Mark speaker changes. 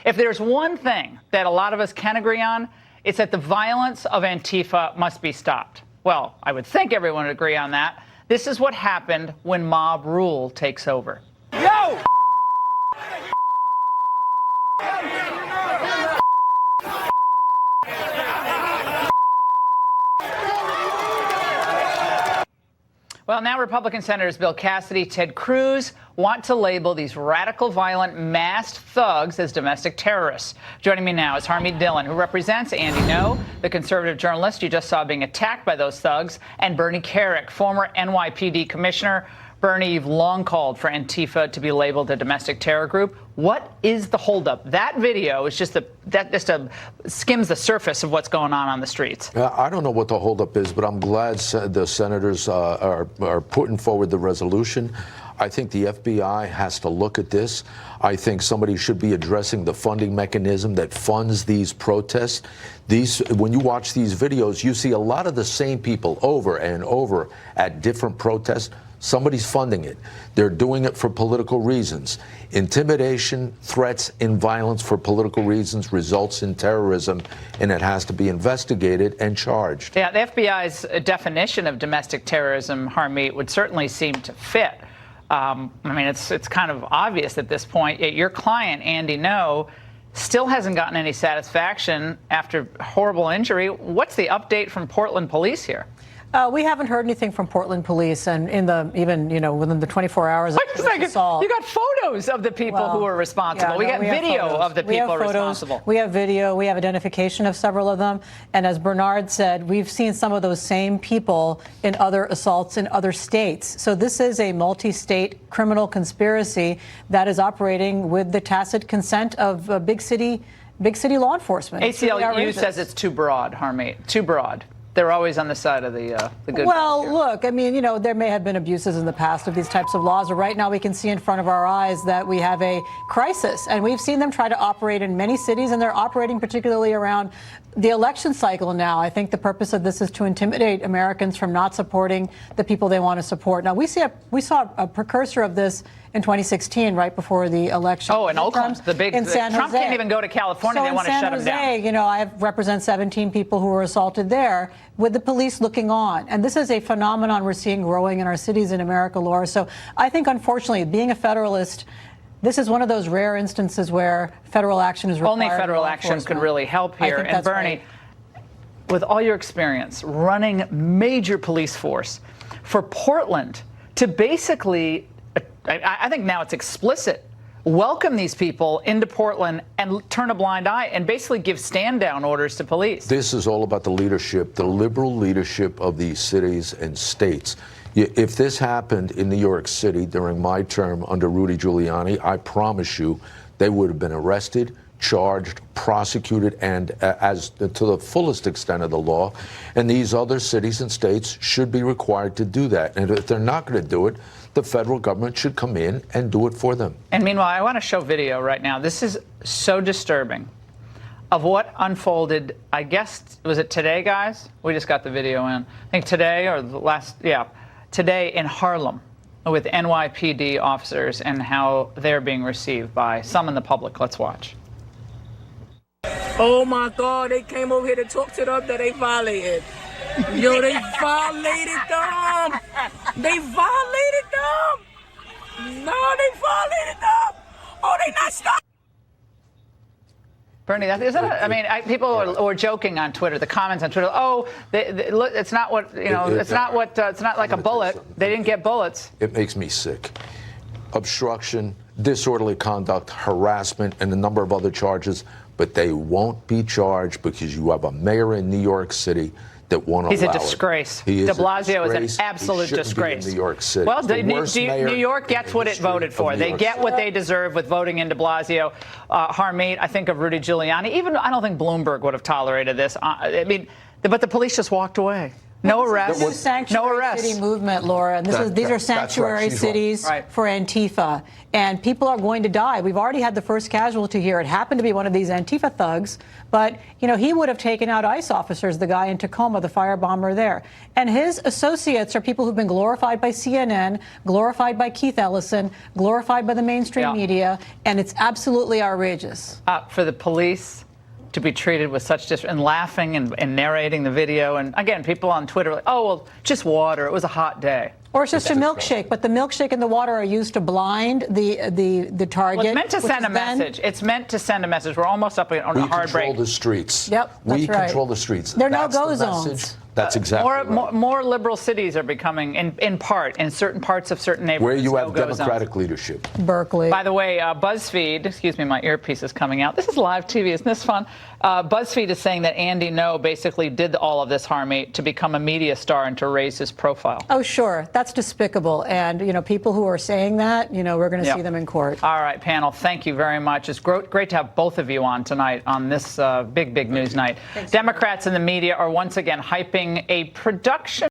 Speaker 1: If there's one thing that a lot of us can agree on, it's that the violence of Antifa must be stopped. Well, I would think everyone would agree on that. This is what happened when mob rule takes over. Yo! Well, now Republican Senators Bill Cassidy, Ted Cruz want to label these radical, violent, masked thugs as domestic terrorists. Joining me now is Harmeet Dillon, who represents Andy Ngo, the conservative journalist you just saw being attacked by those thugs, and Bernie Kerik, former NYPD commissioner. Bernie, you've long called for Antifa to be labeled a domestic terror group. What is the holdup? That video is just skims the surface of what's going on the streets.
Speaker 2: I don't know what the holdup is, but I'm glad the senators are putting forward the resolution. I think the FBI has to look at this. I think somebody should be addressing the funding mechanism that funds these protests. When you watch these videos, you see a lot of the same people over and over at different protests. Somebody's funding it. They're doing it for political reasons. Intimidation, threats, and violence for political reasons results in terrorism, and it has to be investigated and charged.
Speaker 1: Yeah, the FBI's definition of domestic terrorism, Harmeet, would certainly seem to fit. I mean, it's kind of obvious at this point. Your client, Andy Ngo, still hasn't gotten any satisfaction after horrible injury. What's the update from Portland police here?
Speaker 3: We haven't heard anything from Portland police, and within the 24 hours of the assault.
Speaker 1: You got photos of the people who are responsible. We got video of the people responsible.
Speaker 3: We have video. We have identification of several of them. And as Bernard said, we've seen some of those same people in other assaults in other states. So this is a multi-state criminal conspiracy that is operating with the tacit consent of big city law enforcement.
Speaker 1: ACLU says it's too broad, Harmeet, too broad. They're always on the side of the good.
Speaker 3: Well, look, I mean, there may have been abuses in the past of these types of laws, but right now we can see in front of our eyes that we have a crisis, and we've seen them try to operate in many cities, and they're operating particularly around the election cycle now. I think the purpose of this is to intimidate Americans from not supporting the people they want to support. Now, we saw a precursor of this in 2016, right before the election.
Speaker 1: Oh, in Oakland, in San Jose. Trump can't even go to California. They want to shut him down.
Speaker 3: I represent 17 people who were assaulted there with the police looking on. And this is a phenomenon we're seeing growing in our cities in America, Laura. So I think, unfortunately, being a Federalist, this is one of those rare instances where federal action is required.
Speaker 1: Only federal action could really help here. And Bernie, with all your experience running major police force, for Portland to basically, I think now it's explicit, welcome these people into Portland and turn a blind eye and basically give stand-down orders to police.
Speaker 2: This is all about the leadership, the liberal leadership of these cities and states. If this happened in New York City during my term under Rudy Giuliani, I promise you they would have been arrested, charged, prosecuted, and as to the fullest extent of the law. And these other cities and states should be required to do that. And if they're not going to do it, the federal government should come in and do it for them.
Speaker 1: And meanwhile, I want to show video right now. This is so disturbing of what unfolded. I guess, was it today, guys? We just got the video in. I think today or the last, today in Harlem with NYPD officers and how they're being received by some in the public. Let's watch.
Speaker 4: Oh my God, they came over here to talk to them that they violated. Yo, they violated them. They violated them. No, they violated them. Oh, they not stopped.
Speaker 1: Bernie, people were joking on Twitter. The comments on Twitter. Oh, it's not what It's not like a bullet. They didn't get bullets.
Speaker 2: It makes me sick. Obstruction, disorderly conduct, harassment, and a number of other charges. But they won't be charged because you have a mayor in New York City that won't allow it.
Speaker 1: He's a disgrace.
Speaker 2: De
Speaker 1: Blasio is an absolute disgrace.
Speaker 2: Be in New York City.
Speaker 1: Well, New York gets what it voted for. They get what they deserve with voting in de Blasio. Harmeet, I think of Rudy Giuliani. Even I don't think Bloomberg would have tolerated this. But the police just walked away. No
Speaker 3: This
Speaker 1: arrest.
Speaker 3: is the sanctuary
Speaker 1: No arrest.
Speaker 3: city movement, Laura, and these are
Speaker 2: that's right.
Speaker 3: sanctuary
Speaker 2: She's right.
Speaker 3: cities
Speaker 1: Right.
Speaker 3: for Antifa, and people are going to die. We've already had the first casualty here. It happened to be one of these Antifa thugs, but he would have taken out ICE officers. The guy in Tacoma, the firebomber there, and his associates are people who've been glorified by CNN, glorified by Keith Ellison, glorified by the mainstream media, and it's absolutely outrageous.
Speaker 1: For the police to be treated with such and laughing and narrating the video. And again, people on Twitter are like, oh, well, just water. It was a hot day.
Speaker 3: Or it's just a milkshake, but the milkshake and the water are used to blind the target.
Speaker 1: Well, it's meant to send a message. It's meant to send a message. We're almost up on a hard break.
Speaker 2: We control the streets.
Speaker 3: Yep,
Speaker 2: we
Speaker 3: that's right.
Speaker 2: control the streets.
Speaker 3: There are
Speaker 2: That's
Speaker 3: no-go
Speaker 2: the message.
Speaker 3: zones.
Speaker 2: That's exactly right.
Speaker 1: More liberal cities are becoming, in certain parts of certain neighborhoods,
Speaker 2: where you have
Speaker 1: no-go
Speaker 2: Democratic
Speaker 1: zones.
Speaker 2: leadership.
Speaker 3: Berkeley.
Speaker 1: By the way, BuzzFeed, excuse me, my earpiece is coming out. This is live TV. Isn't this fun? BuzzFeed is saying that Andy Ngo basically did all of this, Harmeet, to become a media star and to raise his profile.
Speaker 3: Oh, sure. That's despicable. And, people who are saying that, we're going to see them in court.
Speaker 1: All right, panel, thank you very much. It's great to have both of you on tonight on this big news night.
Speaker 3: Thanks.
Speaker 1: Democrats and the media are once again hyping a production